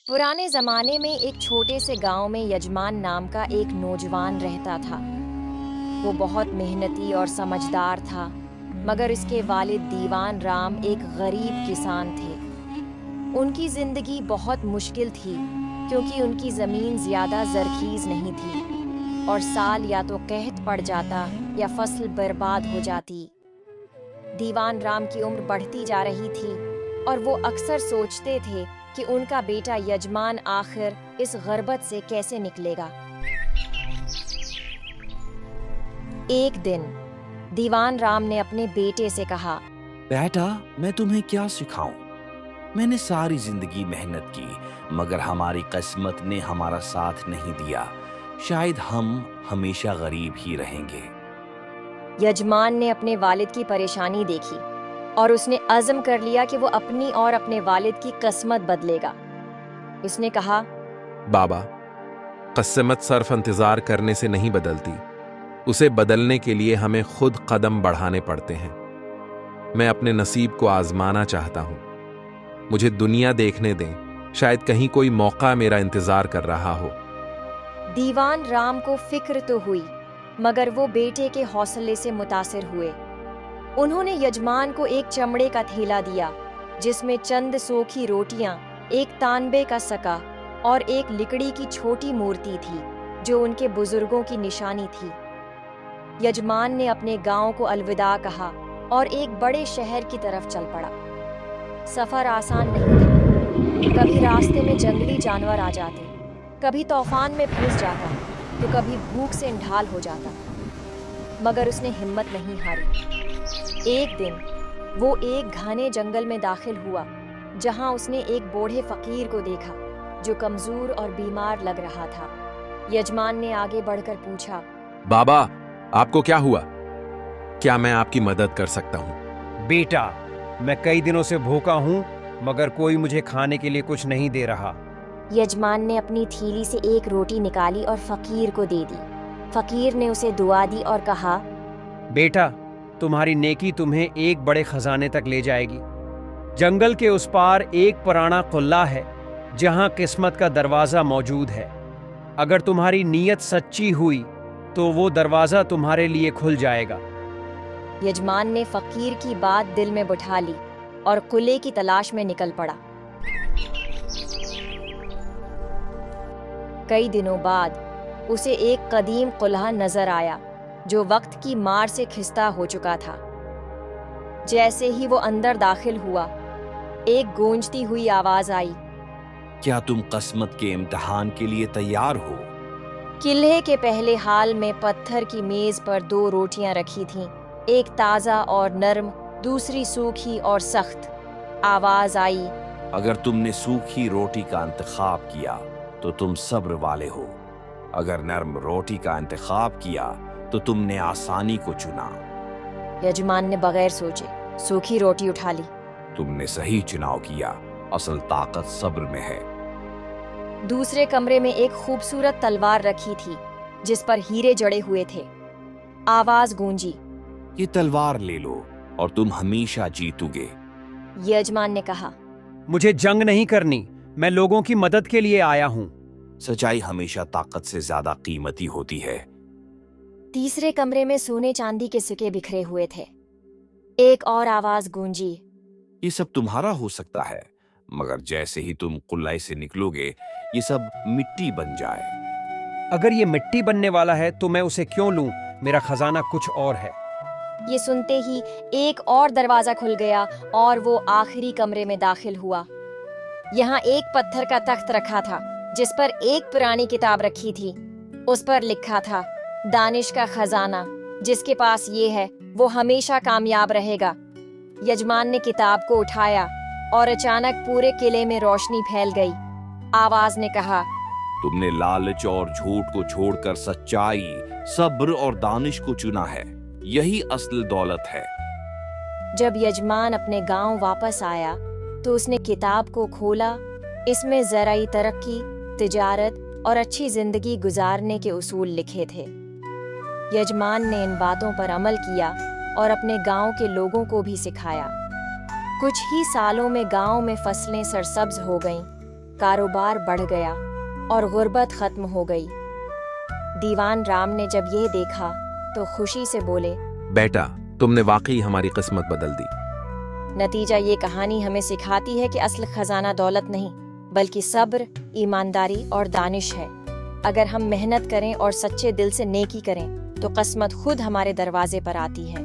पुराने ज़माने में एक छोटे से गांव में यजमान नाम का एक नौजवान रहता था। वो बहुत मेहनती और समझदार था, मगर उसके वालिद दीवान राम एक गरीब किसान थे। उनकी ज़िंदगी बहुत मुश्किल थी, क्योंकि उनकी ज़मीन ज़्यादा ज़रख़ीज़ नहीं थी और साल या तो कहत पड़ जाता या फसल बर्बाद हो जाती। दीवान राम की उम्र बढ़ती जा रही थी और वो अक्सर सोचते थे कि उनका बेटा यजमान आखिर इस गर्बत से कैसे निकलेगा। एक दिन दीवान राम ने अपने बेटे से कहा, बेटा, मैं तुम्हें क्या सिखाऊं? मैंने सारी जिंदगी मेहनत की, मगर हमारी किस्मत ने हमारा साथ नहीं दिया। शायद हम हमेशा गरीब ही रहेंगे। यजमान ने अपने वालिद की परेशानी देखी और उसने अज़्म कर लिया कि वो अपनी और अपने वालिद की किस्मत बदलेगा। उसने कहा, बाबा, किस्मत सिर्फ इंतजार करने से नहीं बदलती, उसे बदलने के लिए हमें खुद कदम बढ़ाने पड़ते हैं। मैं अपने नसीब को आजमाना चाहता हूं। मुझे दुनिया देखने दें, शायद कहीं कोई मौका मेरा इंतजार कर रहा हो। दीवान राम को फिक्र तो हुई, मगर वो बेटे के हौसले से मुतासिर हुए। उन्होंने यजमान को एक चमड़े का थैला दिया, जिसमें चंद सूखी रोटियां, एक तांबे का सका और एक लकड़ी की छोटी मूर्ति थी, जो उनके बुजुर्गों की निशानी थी। यजमान ने अपने गांव को अलविदा कहा और एक बड़े शहर की तरफ चल पड़ा। सफर आसान नहीं था। कभी रास्ते में जंगली जानवर आ जाते, कभी तूफान में फंस जाता, तो कभी भूख से इंढाल हो जाता, मगर उसने हिम्मत नहीं हारी। एक दिन वो एक घने जंगल में दाखिल हुआ, जहां उसने एक बूढ़े फकीर को देखा, जो कमजोर और बीमार लग रहा था। यजमान ने आगे बढ़कर पूछा, बाबा, आपको क्या हुआ? क्या मैं आपकी मदद कर सकता हूं? बेटा, मैं कई दिनों से भूखा हूँ, मगर कोई मुझे खाने के लिए कुछ नहीं दे रहा। यजमान ने अपनी थैली से एक रोटी निकाली और फकीर को दे दी। फकीर ने उसे दुआ दी और कहा, बेटा, तुम्हारी नेकी तुम्हें एक बड़े खजाने तक ले जाएगी। जंगल के उस पार एक पुराना कुल्ला है, जहां किस्मत का दरवाजा मौजूद है। अगर तुम्हारी नीयत सच्ची हुई तो वो दरवाजा तुम्हारे लिए खुल जाएगा। यजमान ने फकीर की बात दिल में बिठा ली और कुल्ले की तलाश में निकल पड़ा। कई दिनों बाद उसे एक कदीम कुल्हा नजर आया, जो वक्त की मार से खिस्ता हो चुका था। जैसे ही वो अंदर दाखिल हुआ, एक गूंजती हुई आवाज आई, क्या तुम किस्मत के इम्तिहान के लिए तैयार हो? किले के पहले हाल में पत्थर की मेज पर 2 रोटियां रखी थीं, एक ताज़ा और नरम, दूसरी सूखी और सख्त। आवाज आई, अगर तुमने सूखी रोटी का इंतखाब किया तो तुम सब्र वाले हो। अगर नरम रोटी का इंतखाब किया तो तुमने आसानी को चुना। यजमान ने बगैर सोचे सूखी रोटी उठा ली। तुमने सही चुनाव किया। असल ताकत सब्र में है। दूसरे कमरे में एक खूबसूरत तलवार रखी थी, जिस पर हीरे जड़े हुए थे। आवाज गूंजी, ये तलवार ले लो और तुम हमेशा जीतोगे। यजमान ने कहा, मुझे जंग नहीं करनी, मैं लोगों की मदद के लिए आया हूँ। सच्चाई हमेशा ताकत से ज्यादा कीमती होती है। तीसरे कमरे में सोने चांदी के सिक्के बिखरे हुए थे। एक और आवाज गूंजी, ये सब तुम्हारा हो सकता है, मगर जैसे ही तुम कुल्लाई से निकलोगे, ये सब मिट्टी बन जाए। अगर ये मिट्टी बनने वाला है तो मैं उसे क्यों लूं? मेरा खजाना कुछ और है। ये सुनते ही एक और दरवाजा खुल गया और वो आखिरी कमरे में दाखिल हुआ। यहाँ एक पत्थर का तख्त रखा था, जिस पर एक पुरानी किताब रखी थी। उस पर लिखा था, दानिश का खजाना, जिसके पास ये है वो हमेशा कामयाब रहेगा। यजमान ने किताब को उठाया और अचानक पूरे किले में रोशनी फैल गई। आवाज ने कहा, तुमने लालच और झूठ को छोड़कर सच्चाई, सब्र और दानिश को चुना है। यही असल दौलत है। जब यजमान अपने गांव वापस आया तो उसने किताब को खोला। इसमें ज़राई तरक्की, तिजारत और अच्छी जिंदगी गुजारने के उसूल लिखे थे। यजमान ने इन बातों पर अमल किया और अपने गांव के लोगों को भी सिखाया। कुछ ही सालों में गांव में फसलें सरसब्ज हो गईं। کاروبار بڑھ گیا اور غربت ختم ہو گئی۔ دیوان رام نے جب یہ دیکھا تو خوشی سے بولے، بیٹا، تم نے واقعی ہماری قسمت بدل دی۔ نتیجہ یہ کہانی ہمیں سکھاتی ہے کہ اصل خزانہ دولت نہیں بلکہ صبر، ایمانداری اور دانش ہے۔ اگر ہم محنت کریں اور سچے دل سے نیکی کریں تو قسمت خود ہمارے دروازے پر آتی ہے۔